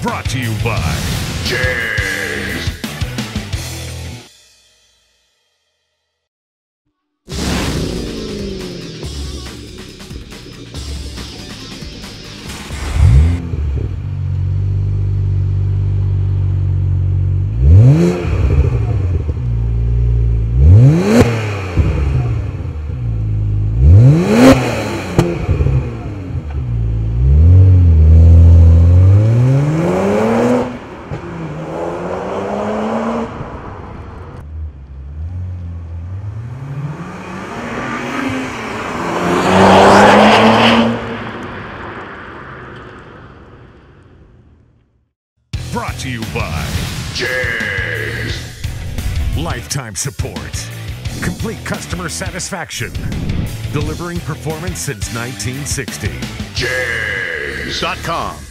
Brought to you by JEGS. Brought to you by JEGS. Lifetime support. Complete customer satisfaction. Delivering performance since 1960. JEGS.com.